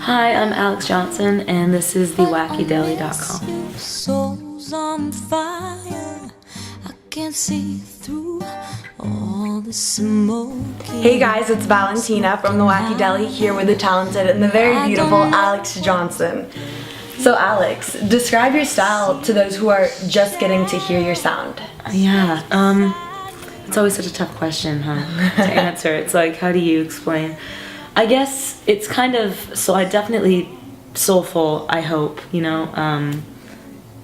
Hi, I'm Alexz Johnson, and this is the WackyDelly.com. Souls on fire, I can't see through all the smoke. Hey guys, it's Valentina from the Wacky Delly here with the talented and the very beautiful Alexz Johnson. So Alexz, describe your style to those who are just getting to hear your sound. Yeah, it's always such a tough question, huh, to answer. It's like, how do you explain? I guess it's kind of, so I definitely soulful, I hope,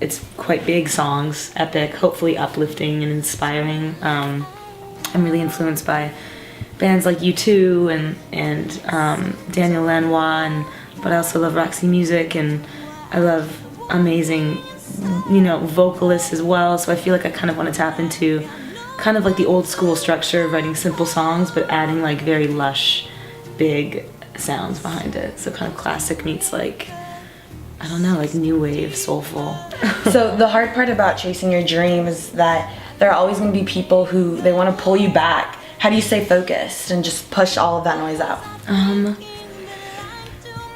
it's quite big songs, epic, hopefully uplifting and inspiring. I'm really influenced by bands like U2 and Daniel Lanois, but I also love Roxy music, and I love amazing, vocalists as well, so I feel like I kind of want to tap into kind of like the old school structure of writing simple songs, but adding like very lush, big sounds behind it. So kind of classic meets like, I don't know, like new wave, soulful. So the hard part about chasing your dream is that there are always going to be people who they want to pull you back. How do you stay focused and just push all of that noise out?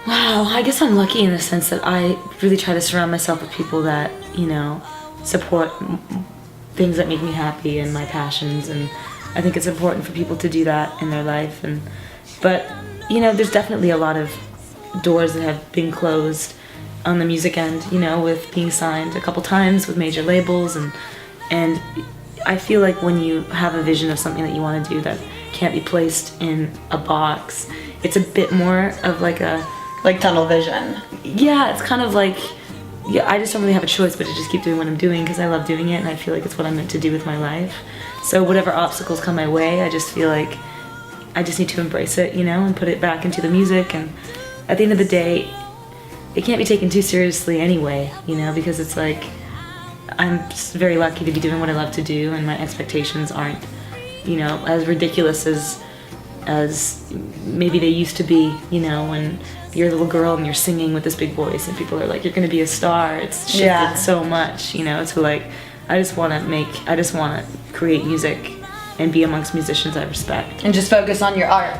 Wow, I guess I'm lucky in the sense that I really try to surround myself with people that, support things that make me happy and my passions, and I think it's important for people to do that in their life. But there's definitely a lot of doors that have been closed on the music end, with being signed a couple times with major labels, and I feel like when you have a vision of something that you want to do that can't be placed in a box, it's a bit more of like tunnel vision. Yeah, it's kind of like, I just don't really have a choice but to just keep doing what I'm doing because I love doing it and I feel like it's what I'm meant to do with my life. So whatever obstacles come my way, I just feel like I just need to embrace it, and put it back into the music. And at the end of the day, it can't be taken too seriously anyway, because it's like, I'm just very lucky to be doing what I love to do, and my expectations aren't, as ridiculous as maybe they used to be, when you're a little girl and you're singing with this big voice and people are like, you're gonna be a star. It's shifted so much, to like, I just wanna create music and be amongst musicians I respect. And just focus on your art.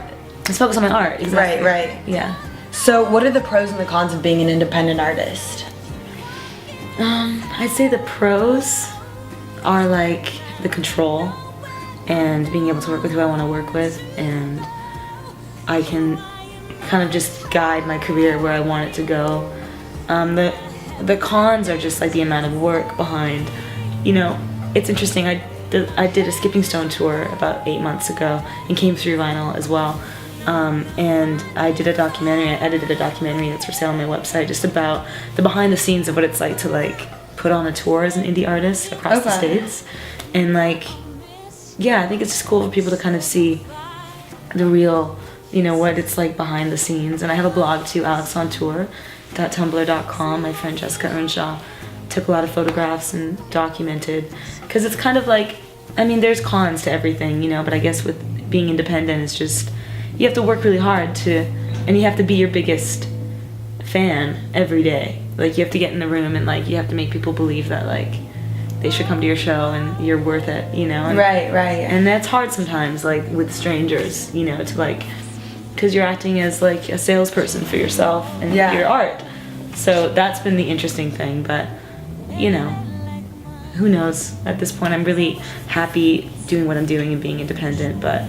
Just focus on my art, exactly. Right. Yeah. So what are the pros and the cons of being an independent artist? I'd say the pros are like the control and being able to work with who I want to work with, and I can kind of just guide my career where I want it to go. The cons are just like the amount of work behind, it's interesting. I did a Skipping Stone tour about 8 months ago and came through vinyl as well. And I did a documentary, I edited a documentary that's for sale on my website, just about the behind the scenes of what it's like to like put on a tour as an indie artist across the States. And like, I think it's just cool for people to kind of see the real, what it's like behind the scenes. And I have a blog too, alexxontour.tumblr.com. My friend Jessica Earnshaw took a lot of photographs and documented, because it's kind of like, there's cons to everything, but I guess with being independent, it's just, you have to work really hard and you have to be your biggest fan every day. Like, you have to get in the room and like, you have to make people believe that like, they should come to your show and you're worth it, And, Right. And that's hard sometimes, like with strangers, to like, because you're acting as like a salesperson for yourself and your art. So that's been the interesting thing, but who knows? At this point, I'm really happy doing what I'm doing and being independent, but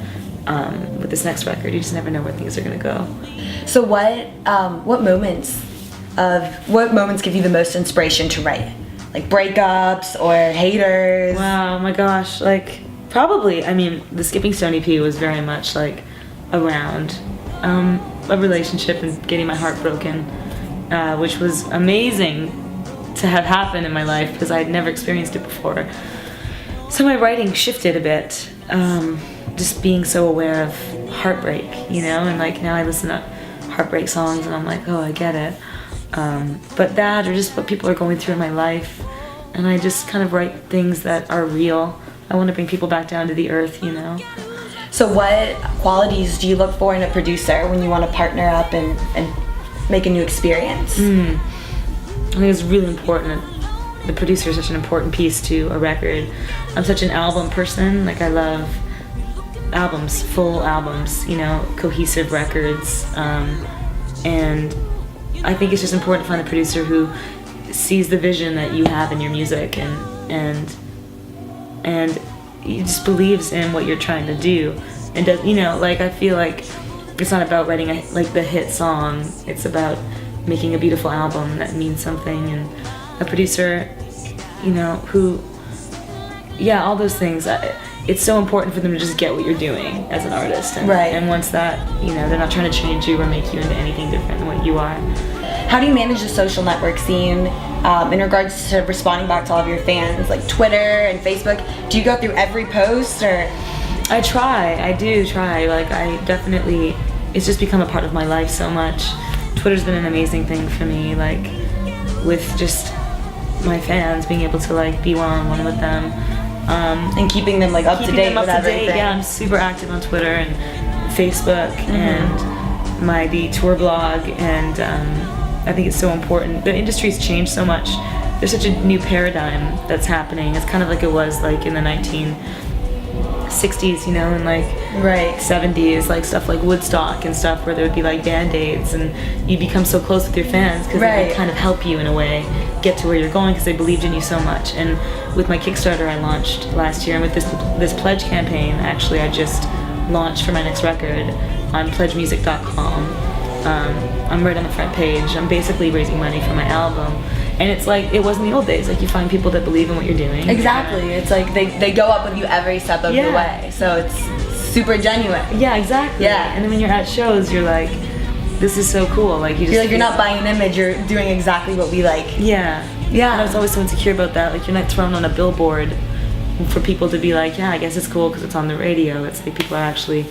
with this next record, you just never know where things are gonna go. So what moments give you the most inspiration to write? Like breakups or haters? Wow, my gosh, like probably, the Skipping Stone EP was very much like around a relationship and getting my heart broken, which was amazing to have happen in my life because I had never experienced it before. So my writing shifted a bit, just being so aware of heartbreak, and like now I listen to heartbreak songs and I'm like, oh, I get it. But that, or just what people are going through in my life, and I just kind of write things that are real. I want to bring people back down to the earth, So what qualities do you look for in a producer when you want to partner up and make a new experience? I think it's really important. The producer is such an important piece to a record. I'm such an album person. Like, I love albums, full albums, cohesive records. And I think it's just important to find a producer who sees the vision that you have in your music and he just believes in what you're trying to do and does, you know, like I feel like it's not about writing like the hit song. It's about making a beautiful album that means something, and a producer, you know, who, yeah, all those things. It's so important for them to just get what you're doing as an artist, and, right. And once that, you know, they're not trying to change you or make you into anything different than what you are. How do you manage the social network scene in regards to responding back to all of your fans, like Twitter and Facebook? Do you go through every post, or? I do try. Like, I definitely, it's just become a part of my life so much. Twitter's been an amazing thing for me, like, with just my fans, being able to, like, be one-on-one with them. And keeping them, like, up to date with everything. Yeah, I'm super active on Twitter and Facebook and the tour blog, and I think it's so important. The industry's changed so much. There's such a new paradigm that's happening. It's kind of like it was, like, in the 1960s, you know, and like 70s, like stuff like Woodstock and stuff, where there would be like band-aids and you become so close with your fans because they kind of help you in a way get to where you're going because they believed in you so much. And with my Kickstarter I launched last year, and with this pledge campaign, actually I just launched for my next record on pledgemusic.com. I'm right on the front page. I'm basically raising money for my album. And it's like, it was in the old days. Like, you find people that believe in what you're doing. Exactly. It's like they go up with you every step of the way. So it's super genuine. Yeah, exactly. Yeah. And then when you're at shows, you're like, this is so cool. Like, you're not buying an image. You're doing exactly what we like. Yeah. Yeah. And I was always so insecure about that. Like, you're not thrown on a billboard for people to be like, yeah, I guess it's cool because it's on the radio. It's like people are actually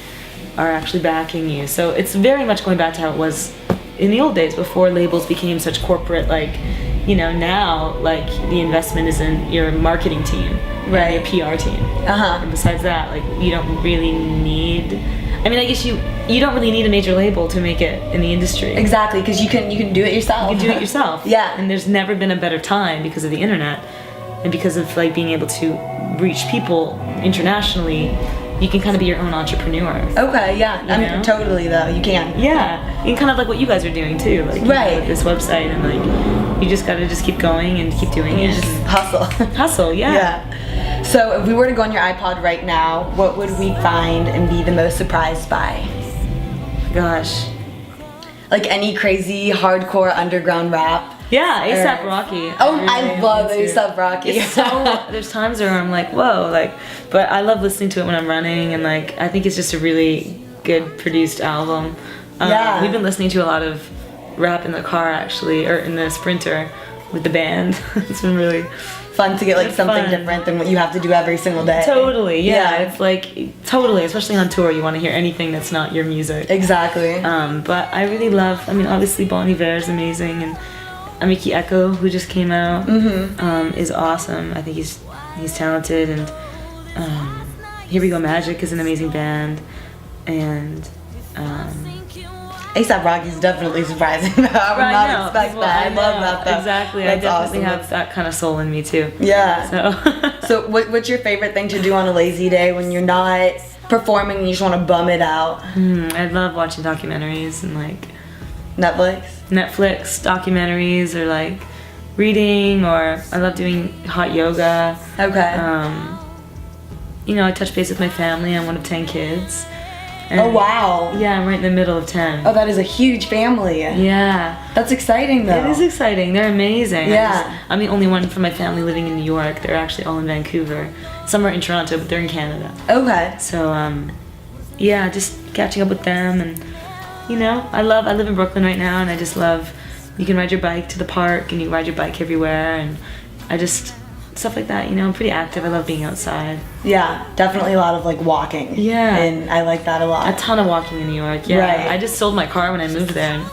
backing you. So it's very much going back to how it was in the old days before labels became such corporate, like, you know, now, like, the investment is in your marketing team, and your PR team. And besides that, like, you don't really need, I mean, I guess you don't really need a major label to make it in the industry. Exactly, because you can do it yourself. You can do it yourself. Yeah. And there's never been a better time because of the internet and because of, like, being able to reach people internationally. You can kind of be your own entrepreneur. Okay, yeah. I mean, totally, though. You can. Yeah. And kind of like what you guys are doing, too. Like, you know, with this website, and, like, you just gotta just keep going and keep doing it. Just hustle. Hustle, yeah. Yeah. So if we were to go on your iPod right now, what would we find and be the most surprised by? Gosh. Like any crazy hardcore underground rap? Yeah, A$AP Rocky. Oh, I love A$AP Rocky. So there's times where I'm like, whoa, like, but I love listening to it when I'm running, and like, I think it's just a really good produced album. Yeah. We've been listening to a lot of rap in the car, actually, or in the Sprinter with the band. It's been really fun to get like something different than what you have to do every single day. Totally, yeah. It's like, totally, especially on tour, you want to hear anything that's not your music. Exactly. But I really love, I mean, obviously Bon Iver is amazing, and Amiki Echo, who just came out, is awesome. I think he's talented, and Here We Go Magic is an amazing band, and A$AP Rocky is definitely surprising. I would not expect that. I love that though. Exactly. That's I definitely awesome. have that kind of soul in me too. Yeah. So what's your favorite thing to do on a lazy day when you're not performing and you just want to bum it out? I love watching documentaries and like Netflix documentaries, or like reading, or I love doing hot yoga. Okay. You know, I touch base with my family. I'm one of 10 kids. And oh wow. Yeah, I'm right in the middle of 10. Oh, that is a huge family. Yeah. That's exciting though. It is exciting. They're amazing. Yeah. I'm the only one from my family living in New York. They're actually all in Vancouver. Some are in Toronto, but they're in Canada. Okay. So, yeah, just catching up with them, and, you know, I live in Brooklyn right now, and I just love, you can ride your bike to the park, and you ride your bike everywhere, and stuff like that, you know, I'm pretty active. I love being outside. Yeah, definitely a lot of like walking. Yeah. And I like that a lot. A ton of walking in New York, yeah. Right. I just sold my car when I moved there, and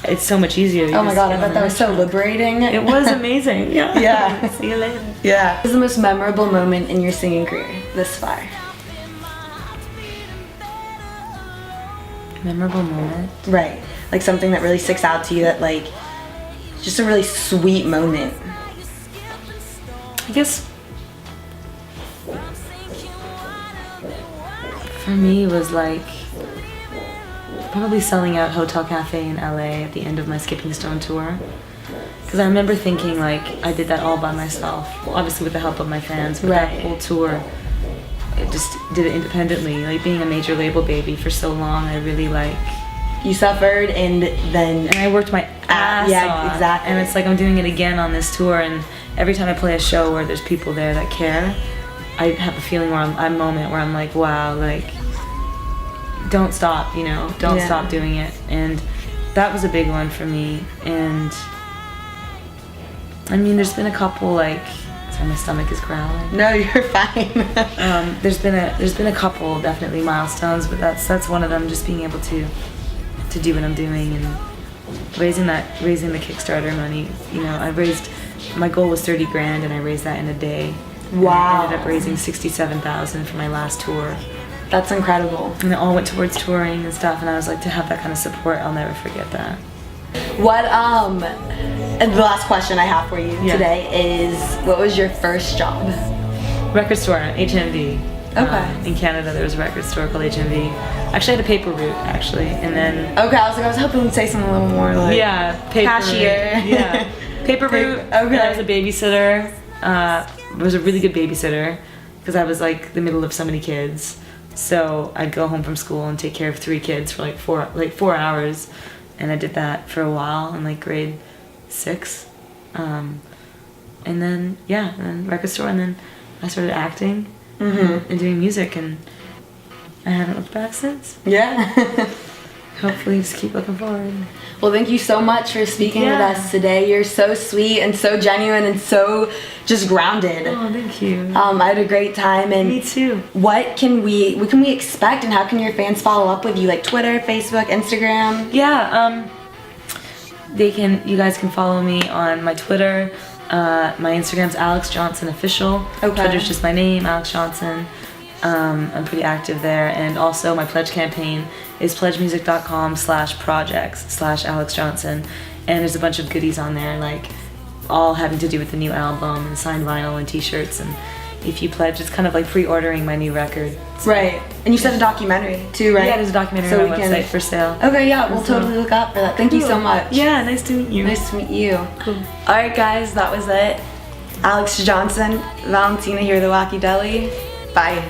it's so much easier. Oh my god, I bet that was so liberating. It was amazing. Yeah. Yeah. See you later. Yeah. What is the most memorable moment in your singing career this far? Memorable moment? Right. Like something that really sticks out to you, that like, just a really sweet moment. I guess for me it was like probably selling out Hotel Cafe in LA at the end of my Skipping Stone tour. Because I remember thinking, like, I did that all by myself. Well, obviously with the help of my fans, but that whole tour, it just did it independently. Like, being a major label baby for so long, I really, like... You suffered, and then... And I worked my ass off. Exactly. And it's like I'm doing it again on this tour, and every time I play a show where there's people there that care, I have a feeling where a moment where I'm like, wow, like, don't stop, you know? Don't stop doing it. And that was a big one for me. And... I mean, there's been a couple, like, sorry, my stomach is growling. No, you're fine. There's been a couple definitely milestones, but that's one of them. Just being able to do what I'm doing and raising the Kickstarter money. You know, my goal was 30 grand, and I raised that in a day. Wow. And I ended up raising 67,000 for my last tour. That's incredible. And it all went towards touring and stuff. And I was like, to have that kind of support, I'll never forget that. What, and the last question I have for you today is, what was your first job? Record store, HMV. Okay. In Canada, there was a record store called HMV. Actually, I had a paper route, actually, and then... Okay, I was hoping you'd say something a little more like... Yeah, paper cashier. route. Yeah, paper route. Okay. And I was a babysitter. Was a really good babysitter, because I was like the middle of so many kids. So I'd go home from school and take care of 3 kids for like 4 hours. And I did that for a while in like grade 6. And then, and then record store, and then I started acting and doing music, and I haven't looked back since. Yeah. Hopefully just keep looking forward. Well, thank you so much for speaking with us today. You're so sweet and so genuine and so just grounded. Oh, thank you. I had a great time. And me too. What can we expect, and how can your fans follow up with you? Like Twitter, Facebook, Instagram? Yeah, you guys can follow me on my Twitter. My Instagram's Alexz Johnson Official. Okay. Twitter's just my name, Alexz Johnson. I'm pretty active there, and also my pledge campaign is pledgemusic.com/projects/Alexz Johnson, and there's a bunch of goodies on there, like all having to do with the new album and signed vinyl and t-shirts, and if you pledge, it's kind of like pre-ordering my new record. Right. And you said a documentary too, right? Yeah, there's a documentary on my website for sale. Okay, yeah, we'll totally look out for that. Thank you so much. Yeah, nice to meet you. Nice to meet you. Cool. Alright guys, that was it. Alexz Johnson, Valentina here, the Wacky Delly. Bye.